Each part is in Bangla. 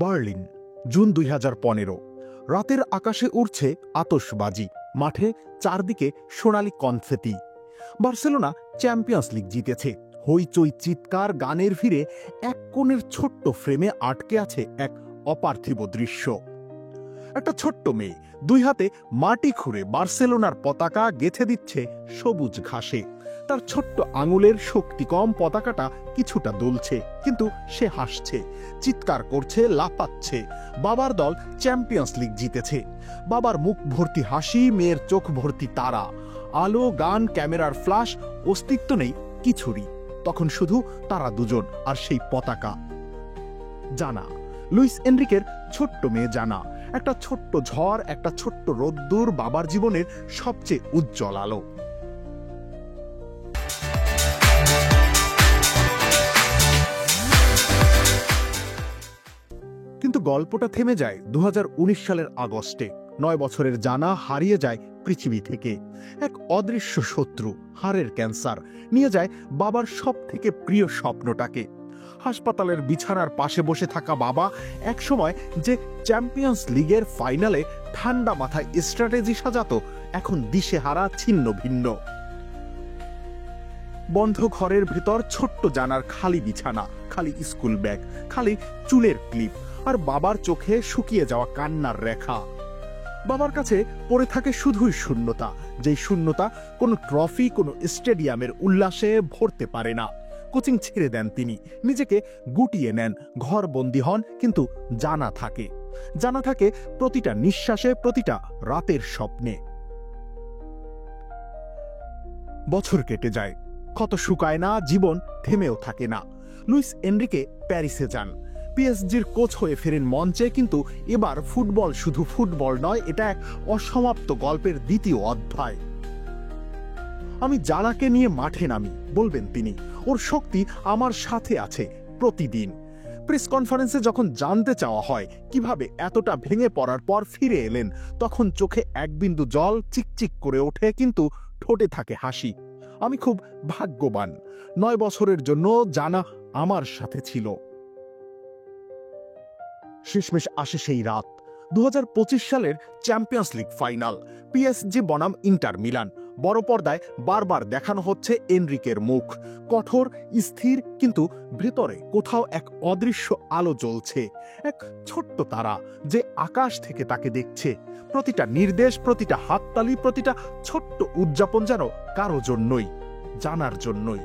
Berlin, June 2015। রাতের আকাশে উড়ছে আতশবাজি, মাঠে চারদিকে সোনালি কনফেতি। বার্সেলোনা চ্যাম্পিয়ন্স লিগ জিতেছে। হইচই, চিৎকার, গানের ভিড়ে এক কোণের ছোট্ট ফ্রেমে আটকে আছে এক অপার্থিব দৃশ্য। একটা ছোট্ট মেয়ে দুই হাতে মাটি খুঁড়ে বার্সেলোনার পতাকা গেঁথে দিচ্ছে সবুজ ঘাসে। তার ছোট্ট আঙুলের শক্তি কম, পতাকাটা কিছুটা দুলছে, কিন্তু সে হাসছে, চিৎকার করছে, লাফাচ্ছে। বাবার দল চ্যাম্পিয়ন্স লিগ জিতেছে। বাবার মুখ ভর্তি হাসি, মেয়ের চোখ ভর্তি তারা। আলো, গান, ক্যামেরার ফ্ল্যাশ, অস্তিত্ব নেই কিছুরই। তখন শুধু তারা দুজন আর সেই পতাকা। জানা, লুইস এনরিকের ছোট্ট মেয়ে জানা। একটা ছোট্ট ঝড়, একটা ছোট্ট রোদ্দুর, বাবার জীবনের সবচেয়ে উজ্জ্বল আলো। কিন্তু গল্পটা থেমে যায় 2019 সালের আগস্টে। 9 বছরের জানা হারিয়ে যায় পৃথিবী থেকে। এক অদৃশ্য শত্রু, হাড়ের ক্যান্সার, নিয়ে যায় বাবার সব থেকে প্রিয় স্বপ্নটাকে। হাসপাতালের বিছানার পাশে বসে থাকা বাবা, একসময় যে চ্যাম্পিয়ন্স লিগের ফাইনালে ঠান্ডা মাথায় স্ট্র্যাটেজি সাজাতো, এখন দিশেহারা, ছিন্ন ভিন্ন। বন্ধ ঘরের ভিতর ছোট্ট জানার খালি বিছানা, খালি স্কুল ব্যাগ, খালি চুলের ক্লিপ, আর বাবার চোখে শুকিয়ে যাওয়া কান্নার রেখা। বাবার কাছে পড়ে থাকে শুধুই শূন্যতা, যেই শূন্যতা কোনো ট্রফি, কোনো স্টেডিয়ামের উল্লাসে ভরতে পারে না। কোচিং ছেড়ে দেন তিনি, নিজেকে গুটিয়ে নেন, ঘর বন্দী হন, কিন্তু জানা থাকে। জানা থাকে প্রতিটা নিঃশ্বাসে, প্রতিটা রাতের স্বপ্নে। বছর কেটে যায়, ক্ষত শুকায় না, জীবন থেমেও থাকে না। লুইস এনরিকে প্যারিসে যান, পিএসজির কোচ হয়ে ফেরেন মঞ্চে। কিন্তু এবার ফুটবল শুধু ফুটবল নয়, এটা এক অসমাপ্ত গল্পের দ্বিতীয় অধ্যায়। আমি জানাকে নিয়ে মাঠে নামি, বলবেন তিনি। ওর শক্তি আমার সাথে আছে প্রতিদিন। প্রেস কনফারেন্সে যখন জানতে চাওয়া হয় কিভাবে এতটা ভেঙে পড়ার পর ফিরে এলেন, তখন চোখে এক বিন্দু জল চিকচিক করে ওঠে, কিন্তু ঠোঁটে থাকে হাসি। আমি খুব ভাগ্যবান, 9 বছরের জন্য জানা আমার সাথে ছিল। শেষমেশ আসে সেই রাত, 2025 সালের চ্যাম্পিয়ন্স লিগ ফাইনাল। পিএসজি বনাম ইন্টার মিলান। বড় পর্দায় বারবার দেখানো হচ্ছে এনরিকের মুখ, কঠোর, স্থির, কিন্তু ভেতরে কোথাও এক অদৃশ্য আলো জ্বলছে। এক ছোট্ট তারা যে আকাশ থেকে তাকে দেখছে। প্রতিটা নির্দেশ, প্রতিটা হাততালি, প্রতিটা ছোট্ট উদযাপন যেন কারো জন্যই, জানার জন্যই।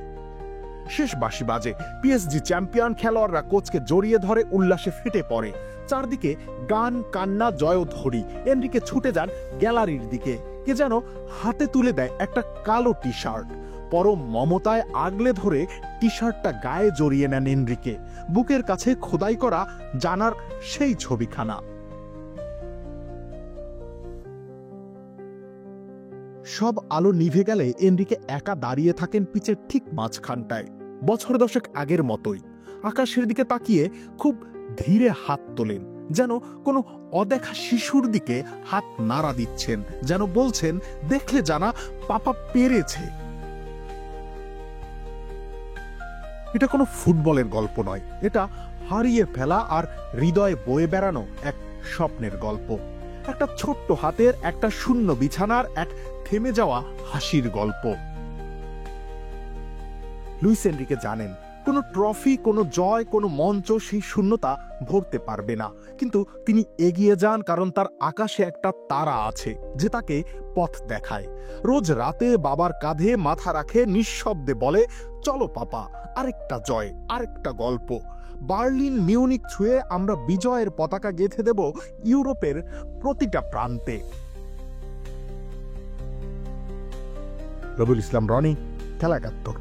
শেষ বাঁশি বাজে, পিএসজি চ্যাম্পিয়ন। খেলোয়াড়রা কোচকে জড়িয়ে ধরে, উল্লাসে ফেটে পড়ে। চারদিকে গান, কান্না, জয়ধ্বনি। এনরিকে ছুটে যান গ্যালারির দিকে। কে যেন হাতে তুলে দেয় একটা কালো টি শার্ট। পরম মমতায় আগলে ধরে টি শার্টটা গায়ে জড়িয়ে নেন এনরিকে। বুকের কাছে খোদাই করা জানার সেই ছবিখানা। সব আলো নিভে গেলে এনরিকে একা দাঁড়িয়ে থাকেন পিচের ঠিক মাঝখানটায়, বছর 10 আগের মতোই। আকাশের দিকে তাকিয়ে খুব ধীরে হাত তোলেন, যেন কোনো অদেখা শিশুর দিকে হাত নাড়া দিচ্ছেন, যেন বলছেন, দেখলে জানা, পাপা পেরেছে। এটা কোনো ফুটবলের গল্প নয়, এটা হারিয়ে ফেলা আর হৃদয়ে বয়ে বেড়ানো এক স্বপ্নের গল্প। একটা ছোট্ট হাতের, একটা শূন্য বিছানার, এক থেমে যাওয়া হাসির গল্প। লুইস এনরিকে জানেন, কোনো ট্রফি, কোনো জয়, কোনো মঞ্চ সেই শূন্যতা ভরতে পারবে না। কিন্তু তিনি এগিয়ে যান, কারণ তার আকাশে একটা তারা আছে যে তাকে পথ দেখায়। রোজ রাতে বাবার কাঁধে মাথা রাখে, নিঃশব্দে বলে, চলো পাপা, আরেকটা জয়, আরেকটা গল্প। বার্লিন, মিউনিক ছুঁয়ে আমরা বিজয়ের পতাকা গেঁথে দেব ইউরোপের প্রতিটা প্রান্তে। রবিউল ইসলাম রনি, খেলা 71।